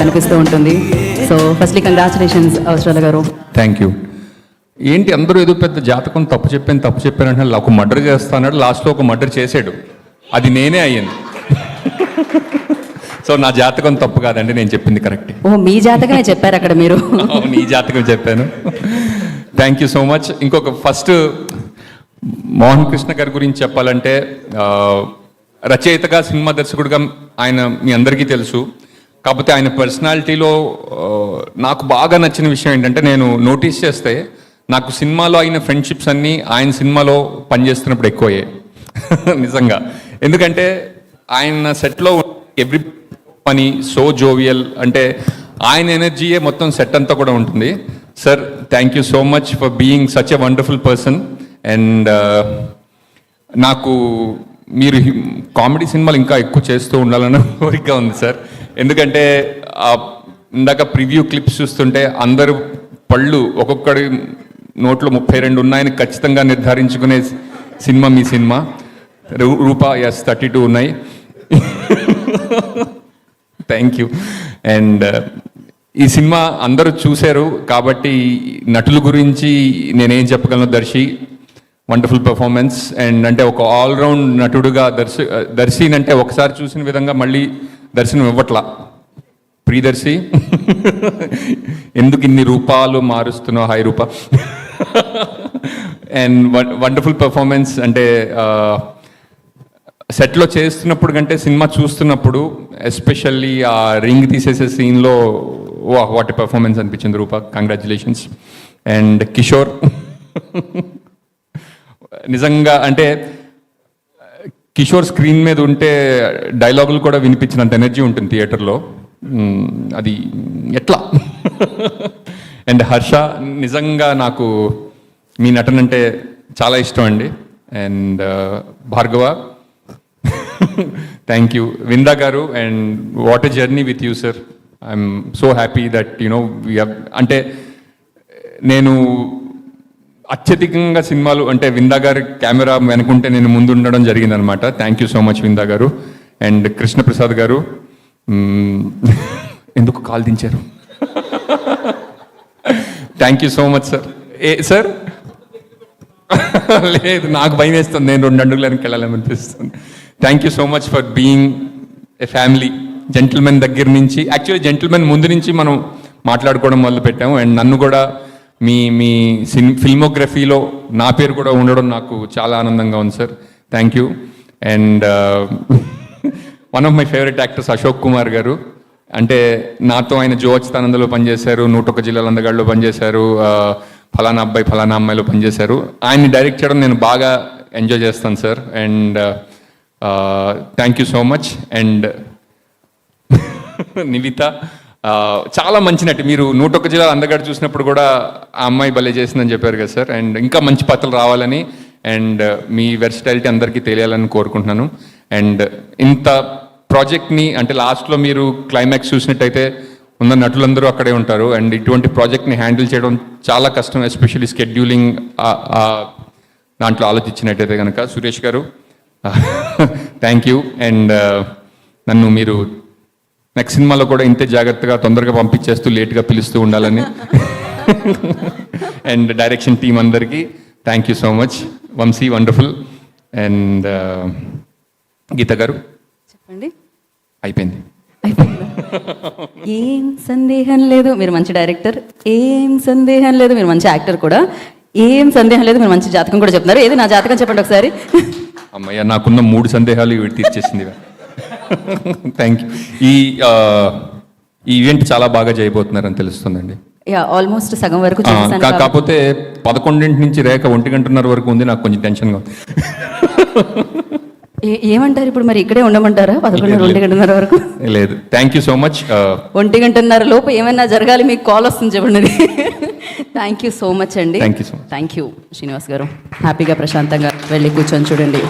కనిపిస్తూ ఉంటుంది. So firstly congratulations అవసరాల గారు. Thank you. ఏంటి అందరూ ఏదో పెద్ద జాతకం తప్పు చెప్పానంటే ఒక మర్డర్ చేస్తాడు, లాస్ట్లో ఒక మర్డర్ చేసాడు, అది నేనే అయ్యాను. సో నా జాతకం తప్పు కాదండి, నేను చెప్పింది కరెక్ట్. ఓ మీ జాతకమే చెప్పారు అక్కడ మీరు. నీ జాతకం చెప్పాను. Thank you so much. ఇంకొక ఫస్ట్ మోహన్ కృష్ణ గారి గురించి చెప్పాలంటే రచయితగా సినిమా దర్శకుడిగా ఆయన మీ అందరికీ తెలుసు. కాకపోతే ఆయన పర్సనాలిటీలో నాకు బాగా నచ్చిన విషయం ఏంటంటే, నేను నోటీస్ చేస్తే నాకు సినిమాలో అయిన ఫ్రెండ్షిప్స్ అన్నీ ఆయన సినిమాలో పనిచేస్తున్నప్పుడు ఎక్కువయ్యాయి. నిజంగా. ఎందుకంటే ఆయన సెట్లో ఎవ్రీ పని సో జోవియల్, అంటే ఆయన ఎనర్జీయే మొత్తం సెట్ అంతా కూడా ఉంటుంది. Sir thank you so much for being such a wonderful person. And నాకు మీరు కామెడీ సినిమాలు ఇంకా ఎక్కువ చేస్తూ ఉండాలన్న కోరిక ఉంది సార్. ఎందుకంటే ఇందాక ప్రివ్యూ క్లిప్స్ చూస్తుంటే అందరూ పళ్ళు ఒక్కొక్కడి నోట్లో 32 ఉన్నాయని ఖచ్చితంగా నిర్ధారించుకునే సినిమా మీ సినిమా. రూపా ఎస్ 32 ఉన్నాయి. Thank you. అండ్ ఈ సినిమా అందరూ చూశారు కాబట్టి నటుల గురించి నేనేం చెప్పగలను. Wonderful performance. అండ్ అంటే ఒక ఆల్రౌండ్ నటుడుగా దర్శిని అంటే ఒకసారి చూసిన విధంగా మళ్ళీ దర్శనం ఇవ్వట్లా. ప్రియదర్శి ఎందుకు ఇన్ని రూపాలు మారుస్తున్నావు, hi Roopa. And wonderful performance. అంటే సెట్లో చేస్తున్నప్పుడు కంటే సినిమా చూస్తున్నప్పుడు ఎస్పెషల్లీ ఆ రింగ్ తీసేసే సీన్లో వాటి పర్ఫార్మెన్స్ అనిపించింది రూపా. కంగ్రాచులేషన్స్. అండ్ కిషోర్ నిజంగా అంటే కిషోర్ స్క్రీన్ మీద ఉంటే డైలాగులు కూడా వినిపించినంత ఎనర్జీ ఉంటుంది థియేటర్లో. అది ఎట్లా. అండ్ హర్ష నిజంగా నాకు మీ నటన అంటే చాలా ఇష్టం అండి. And Bhargava thank you. Vinda గారు and what a journey with you sir. I'm so happy that you know we have, అంటే నేను అత్యధికంగా సినిమాలు అంటే విందా గారి కెమెరా వెనుకుంటే నేను ముందు ఉండడం జరిగిందనమాట. Thank you so much Vinda గారు. అండ్ కృష్ణప్రసాద్ గారు ఎందుకు కాల్ దించారు. Thank you so much sir. Sir లేదు, నాకు భయం వేస్తుంది, నేను 2 అడుగుల వెనక్కి వెళ్ళాలనిపిస్తుంది. Thank you so much for being a family. Gentlemen దగ్గర నుంచి, యాక్చువల్లీ జెంటిల్మెన్ ముందు నుంచి మనం మాట్లాడుకోవడం మొదలు పెట్టాము. అండ్ నన్ను కూడా మీ ఫిల్మోగ్రఫీలో నా పేరు కూడా ఉండడం నాకు చాలా ఆనందంగా ఉంది sir. Thank you. And one of my favourite actors Ashok Kumar గారు. అంటే నాతో ఆయన జో అచ్యుతానందలో పనిచేశారు, 101 జిల్లాల అందగాడిలో పనిచేశారు, ఫలానా అబ్బాయి ఫలానా అమ్మాయిలో పనిచేశారు. ఆయన్ని డైరెక్ట్ చేయడం నేను బాగా ఎంజాయ్ చేస్తాను sir. And thank you so much. And Nivitha చాలా మంచి నటి. మీరు 101 జిల్లాల అందగాడు చూసినప్పుడు కూడా ఆ అమ్మాయి భలే చేసిందని చెప్పారు కదా సార్. అండ్ ఇంకా మంచి పాత్రలు రావాలని అండ్ మీ వెర్సిటాలిటీ అందరికీ తెలియాలని కోరుకుంటున్నాను. అండ్ ఇంత ప్రాజెక్ట్ని అంటే లాస్ట్లో మీరు క్లైమాక్స్ చూసినట్టయితే ఉన్న నటులందరూ అక్కడే ఉంటారు. అండ్ ఇటువంటి ప్రాజెక్ట్ని హ్యాండిల్ చేయడం చాలా కష్టం, ఎస్పెషల్లీ స్కెడ్యూలింగ్ దాంట్లో ఆలోచించినట్టయితే కనుక. సురేష్ గారు థ్యాంక్ యూ. అండ్ నన్ను మీరు నెక్స్ట్ సినిమాలో కూడా ఇంతే జాగ్రత్తగా తొందరగా పంపించేస్తూ లేట్గా పిలుస్తూ ఉండాలని. అండ్ డైరెక్షన్ టీం అందరికీ thank you so much. Vamshi wonderful. And Geetha గారు చెప్పండి. అయిపోయింది. ఏం సందేహం లేదు, మీరు మంచి డైరెక్టర్. ఏం సందేహం లేదు, మీరు మంచి యాక్టర్ కూడా. ఏం సందేహం లేదు, మీరు మంచి జాతకం కూడా చెప్తున్నారు. ఏది నా జాతకం చెప్పండి ఒకసారి. అమ్మయ్య, నాకున్న 3 సందేహాలు ఇవి తీర్చేసింది. Thank you. ఈ ఈవెంట్ చాలా బాగా చేయబోతున్నారని తెలుస్తుందండి. ఆల్మోస్ట్ సగం వరకు. కాకపోతే 11 నుంచి రేఖ 1:30 వరకు ఉంది. నాకు కొంచెం టెన్షన్గా ఉంది. ఏమంటారు ఇప్పుడు మరి, ఇక్కడే ఉండమంటారా 11, 1:30 వరకు? లేదు. Thank you so much. 1:30 లోపు ఏమైనా జరగాలి, మీకు కాల్ వస్తుంది చెప్పండి. థ్యాంక్ యూ సో మచ్ అండి. Thank you so much. Thank you Srinivas గారు. హ్యాపీగా ప్రశాంతంగా వెళ్ళి కూర్చొని చూడండి.